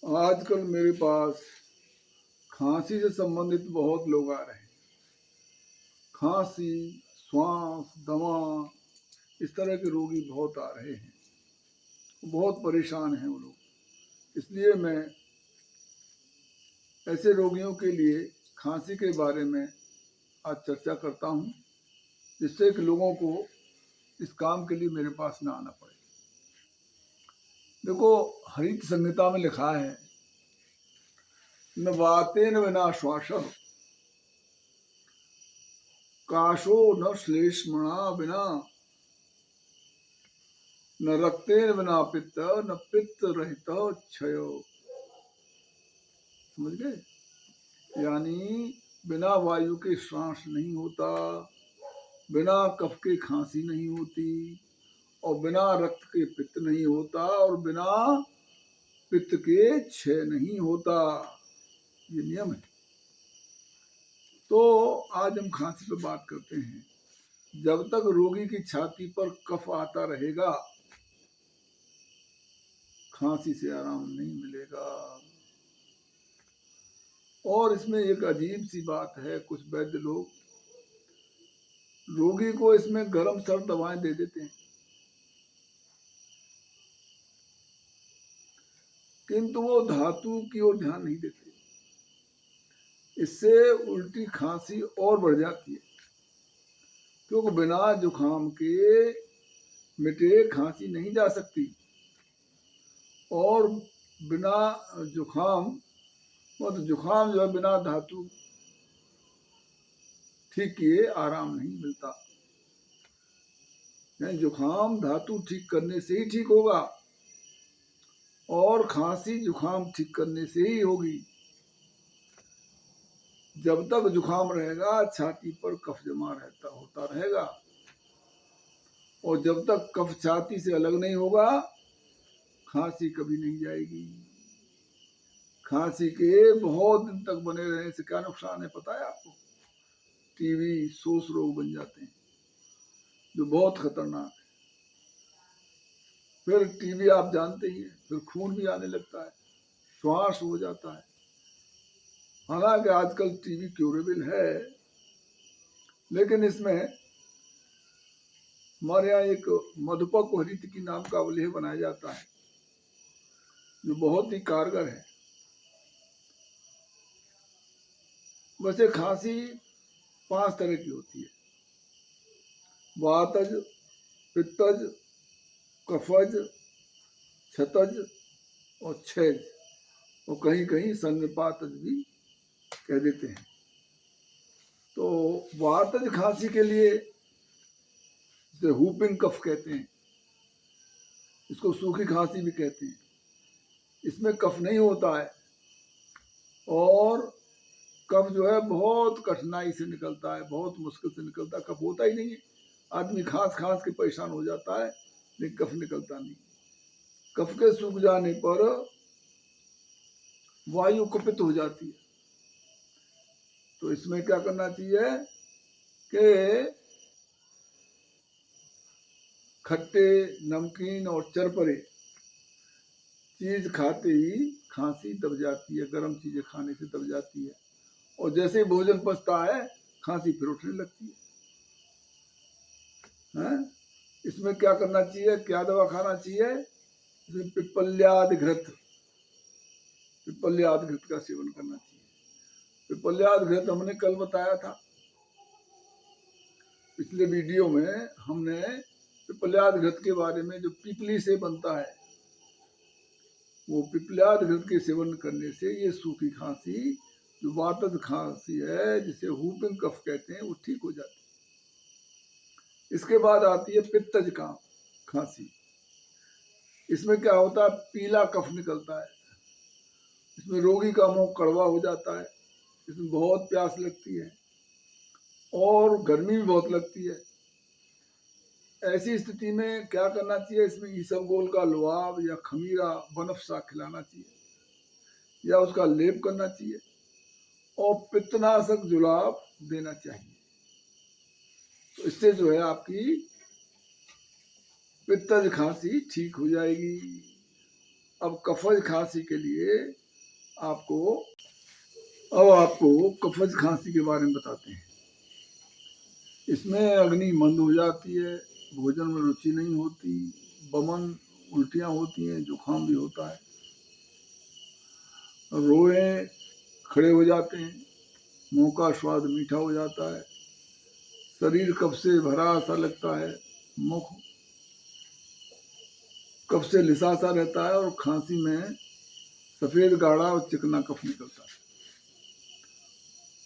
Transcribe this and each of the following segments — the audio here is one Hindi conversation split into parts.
आजकल मेरे पास खांसी से संबंधित बहुत लोग आ रहे हैं। खांसी, श्वास, दमा, इस तरह के रोगी बहुत आ रहे हैं। बहुत परेशान हैं वो लोग। इसलिए मैं ऐसे रोगियों के लिए खांसी के बारे में आज चर्चा करता हूँ, जिससे कि लोगों को इस काम के लिए मेरे पास ना आना पड़े। देखो, हरित संहिता में लिखा है, न वातेन विना श्वासः, काशो न श्लेष्मणा बिना, न रक्तेन बिना पित्त, न पित्त रहित क्षयो। समझ गए? यानी बिना वायु के श्वास नहीं होता, बिना कफ के खांसी नहीं होती, और बिना रक्त के पित्त नहीं होता, और बिना पित्त के क्षय नहीं होता। ये नियम है। तो आज हम खांसी पर बात करते हैं। जब तक रोगी की छाती पर कफ आता रहेगा, खांसी से आराम नहीं मिलेगा। और इसमें एक अजीब सी बात है, कुछ वैद्य लोग रोगी को इसमें गर्म सर्द दवाएं दे देते हैं, किंतु वो धातु की ओर ध्यान नहीं देते। इससे उल्टी खांसी और बढ़ जाती है, क्योंकि बिना जुखाम के मिटे खांसी नहीं जा सकती, और बिना जुखाम मतलब जुखाम जो है बिना धातु ठीक किए आराम नहीं मिलता। यानी जुखाम धातु ठीक करने से ही ठीक होगा, और खांसी जुखाम ठीक करने से ही होगी। जब तक जुखाम रहेगा, छाती पर कफ जमा होता रहेगा, और जब तक कफ छाती से अलग नहीं होगा, खांसी कभी नहीं जाएगी। खांसी के बहुत दिन तक बने रहने से क्या नुकसान है पता है आपको? टीबी, सोस रोग बन जाते हैं, जो बहुत खतरनाक है। फिर टीबी आप जानते ही हैं, फिर खून भी आने लगता है, श्वास हो जाता है। हालांकि आजकल टीबी क्यूरेबल है, लेकिन इसमें हमारे यहाँ एक मधुपक हरित की नाम का अवलेह बनाया जाता है, जो बहुत ही कारगर है। वैसे खांसी 5 तरह की होती है: वातज, पित्तज, कफज, क्षतज और क्षयज, और कहीं कहीं सन्निपातज भी कह देते हैं। तो वातज खांसी के लिए इसे हुपिंग कफ कहते हैं, इसको सूखी खांसी भी कहते हैं। इसमें कफ नहीं होता है, और कफ जो है बहुत कठिनाई से निकलता है, बहुत मुश्किल से निकलता है। कफ होता ही नहीं है, आदमी खांस खांस के परेशान हो जाता है, लेकिन कफ निकलता नहीं। कफ के सूख जाने पर वायु कुपित हो जाती है। तो इसमें क्या करना चाहिए कि खट्टे, नमकीन और चरपरे चीज खाते ही खांसी दब जाती है, गर्म चीजें खाने से दब जाती है, और जैसे ही भोजन पचता है खांसी फिर उठने लगती है। इसमें क्या करना चाहिए, क्या दवा खाना चाहिए? इसमें पिप्पल्यादघृत का सेवन करना चाहिए। पिप्पल्यादघृत हमने कल बताया था, पिछले वीडियो में हमने पिप्पल्यादघृत के बारे में, जो पीपली से बनता है, वो पिप्पल्यादघृत के सेवन करने से ये सूखी खांसी, जो वातज खांसी है, जिसे हुपिंग कफ कहते हैं, वो ठीक हो जाती है। इसके बाद आती है पित्तज का खांसी। इसमें क्या होता है, पीला कफ निकलता है, इसमें रोगी का मुंह कड़वा हो जाता है, इसमें बहुत प्यास लगती है, और गर्मी भी बहुत लगती है। ऐसी स्थिति में क्या करना चाहिए, इसमें ईसबगोल का लुआब या खमीरा बनफसा खिलाना चाहिए, या उसका लेप करना चाहिए, और पित्तनाशक जुलाब देना चाहिए। तो इससे जो है आपकी पित्तज खांसी ठीक हो जाएगी। अब कफज खांसी के लिए आपको कफज खांसी के बारे में बताते हैं। इसमें अग्नि मंद हो जाती है, भोजन में रुचि नहीं होती, बमन, उल्टियां होती हैं, जुकाम भी होता है, रोए खड़े हो जाते हैं, मुंह का स्वाद मीठा हो जाता है, शरीर कफ से भरा सा लगता है, मुख कफ से लिसा सा रहता है और खांसी में सफेद गाढ़ा और चिकना कफ निकलता है,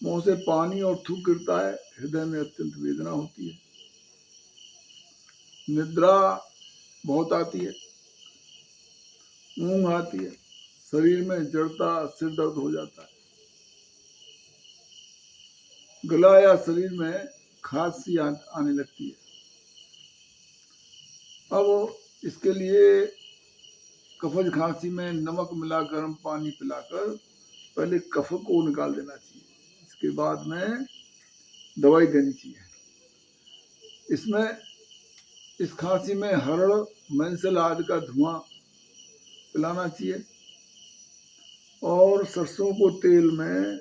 मुंह से पानी और थूक गिरता है, हृदय में अत्यंत वेदना होती है, निद्रा बहुत आती है, ऊंघ आती है, शरीर में जड़ता, सिर दर्द हो जाता है, गला या शरीर में खांसी आने लगती है। अब इसके लिए कफज खांसी में नमक मिला गर्म पानी पिलाकर पहले कफ को निकाल देना चाहिए, इसके बाद में दवाई देनी चाहिए। इसमें इस खांसी में हरड़, मेंसल आदि का धुआं पिलाना चाहिए और सरसों को तेल में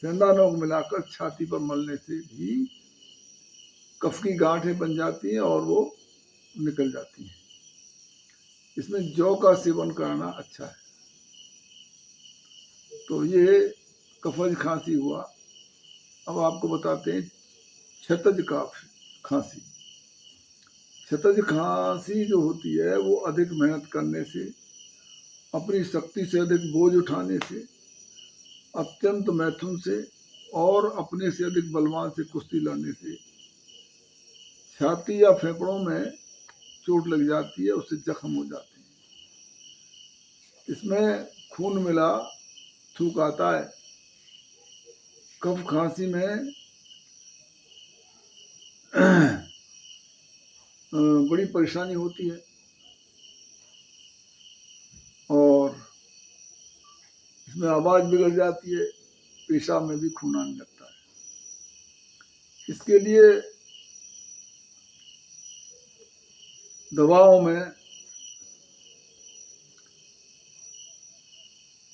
सेंधा नमक मिलाकर छाती पर मलने से भी कफ की गांठें बन जाती हैं और वो निकल जाती हैं। इसमें जौ का सेवन करना अच्छा है। तो ये कफज खांसी हुआ। अब आपको बताते हैं छतज खांसी। छतज खांसी जो होती है वो अधिक मेहनत करने से, अपनी शक्ति से अधिक बोझ उठाने से, अत्यंत मैथुन से और अपने से अधिक बलवान से कुश्ती लड़ने से छाती या फेफड़ों में चोट लग जाती है, उससे जख्म हो जाते हैं। इसमें खून मिला थूक आता है। कफ खांसी में बड़ी परेशानी होती है और इसमें आवाज बिगड़ जाती है, पेशाब में भी खून आने लगता है। इसके लिए दवाओं में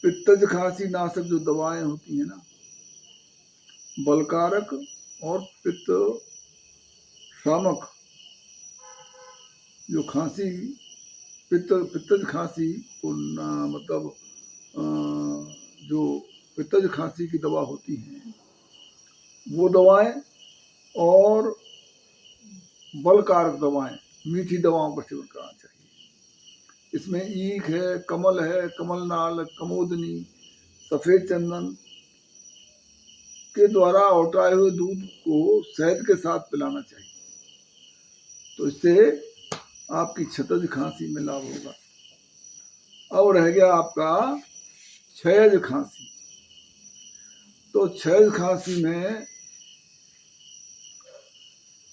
पित्तज खांसी नाशक जो दवाएं होती हैं ना, बलकारक और पित्त शामक, जो खांसी पित्तज खांसी को मतलब जो पित्तज खांसी की दवा होती हैं वो दवाएं और बलकारक दवाएं, मीठी दवाओं का सेवन करना चाहिए। इसमें ईख है, कमल है, कमलनाल, कमोदनी, सफेद चंदन के द्वारा औटाए हुए दूध को शहद के साथ पिलाना चाहिए, तो इससे आपकी छतज खांसी में लाभ होगा। अब रह गया आपका क्षयज खांसी। तो क्षयज खांसी में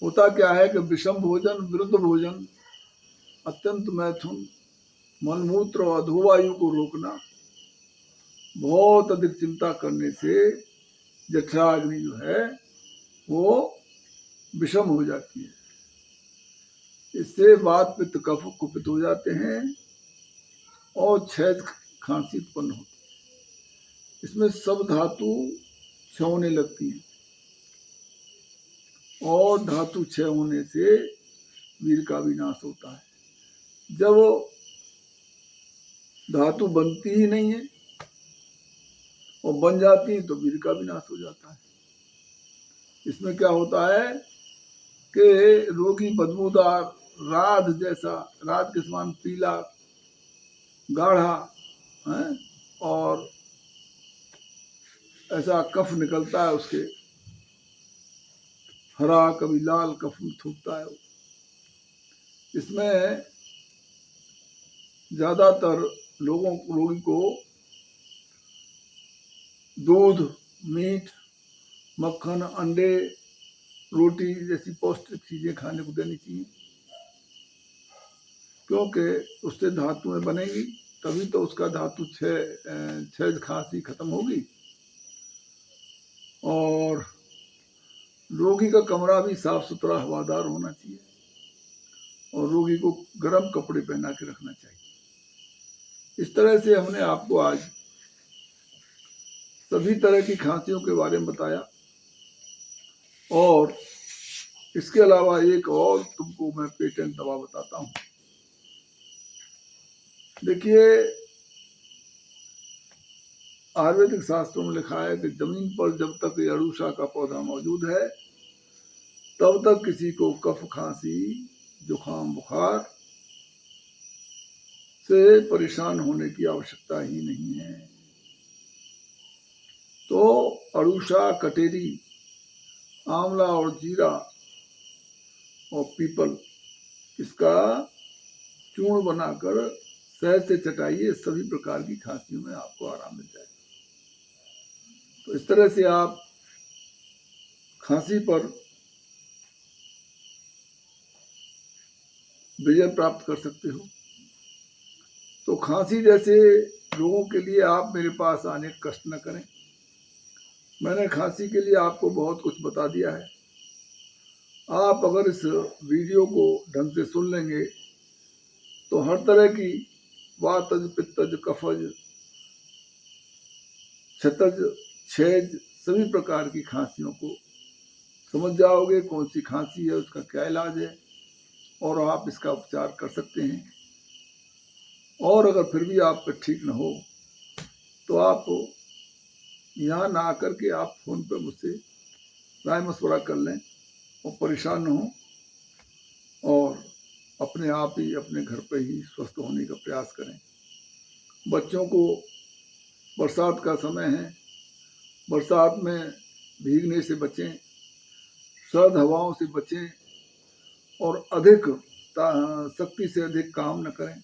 होता क्या है कि विषम भोजन, विरुद्ध भोजन, अत्यंत मैथुन, मलमूत्र और अधोवायु को रोकना, बहुत अधिक चिंता करने से जठराग्नि जो है वो विषम हो जाती है। इससे वात पित्त कफ कुपित हो जाते हैं और क्षय खांसी उत्पन्न होती है। इसमें सब धातु क्षय होने लगती है और धातु क्षय होने से वीर का विनाश होता है। जब धातु बनती ही नहीं है और बन जाती है तो वीर का विनाश हो जाता है। इसमें क्या होता है कि रोगी बदबूदार राध जैसा, राध के समान पीला गाढ़ा है और ऐसा कफ निकलता है उसके, हरा कभी लाल कफ थूकता है। इसमें ज्यादातर रोगी को दूध, मीट, मक्खन, अंडे, रोटी जैसी पौष्टिक चीजें खाने को देनी चाहिए, क्योंकि उससे धातुएं बनेगी, तभी तो उसका धातु क्षय खांसी खत्म होगी। और रोगी का कमरा भी साफ सुथरा हवादार होना चाहिए और रोगी को गर्म कपड़े पहना के रखना चाहिए। इस तरह से हमने आपको आज सभी तरह की खांसियों के बारे में बताया, और इसके अलावा एक और तुमको मैं पेटेंट दवा बताता हूँ। देखिए, आयुर्वेदिक शास्त्रों में लिखा है कि जमीन पर जब तक ये अरूषा का पौधा मौजूद है तब तक किसी को कफ, खांसी, जुकाम, बुखार से परेशान होने की आवश्यकता ही नहीं है। तो अरूषा, कटेरी, आंवला और जीरा और पीपल, इसका चूर्ण बनाकर शहद से चटाइए, सभी प्रकार की खांसियों में आपको आराम मिल जाएगा। तो इस तरह से आप खांसी पर विजय प्राप्त कर सकते हो। तो खांसी जैसे रोगों के लिए आप मेरे पास आने का कष्ट न करें। मैंने खांसी के लिए आपको बहुत कुछ बता दिया है। आप अगर इस वीडियो को ढंग से सुन लेंगे तो हर तरह की वातज, पित्तज, कफज, क्षतज, छेज, सभी प्रकार की खांसियों को समझ जाओगे। कौन सी खांसी है, उसका क्या इलाज है, और आप इसका उपचार कर सकते हैं। और अगर फिर भी आप ठीक न हो तो आप यहाँ ना आकर के आप फोन पर मुझसे राय मशवरा कर लें और परेशान न हो, और अपने आप ही अपने घर पर ही स्वस्थ होने का प्रयास करें। बच्चों को, बरसात का समय है, बरसात में भीगने से बचें, सर्द हवाओं से बचें, और अधिक शक्ति से अधिक काम न करें,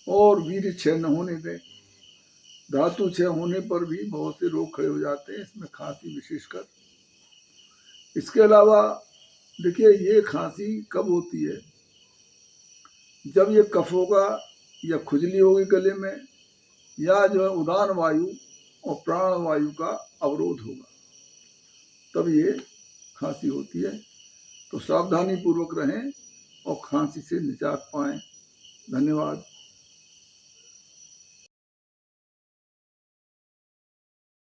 और वीर्य क्षय न होने दें। धातु क्षय होने पर भी बहुत से रोग खड़े हो जाते हैं, इसमें खांसी विशेषकर। इसके अलावा देखिए, ये खांसी कब होती है? जब ये कफ होगा या खुजली होगी गले में, या जो है उदान वायु और प्राण वायु का अवरोध होगा, तब ये खांसी होती है। तो सावधानी पूर्वक रहें और खांसी से निजात पाएं। धन्यवाद।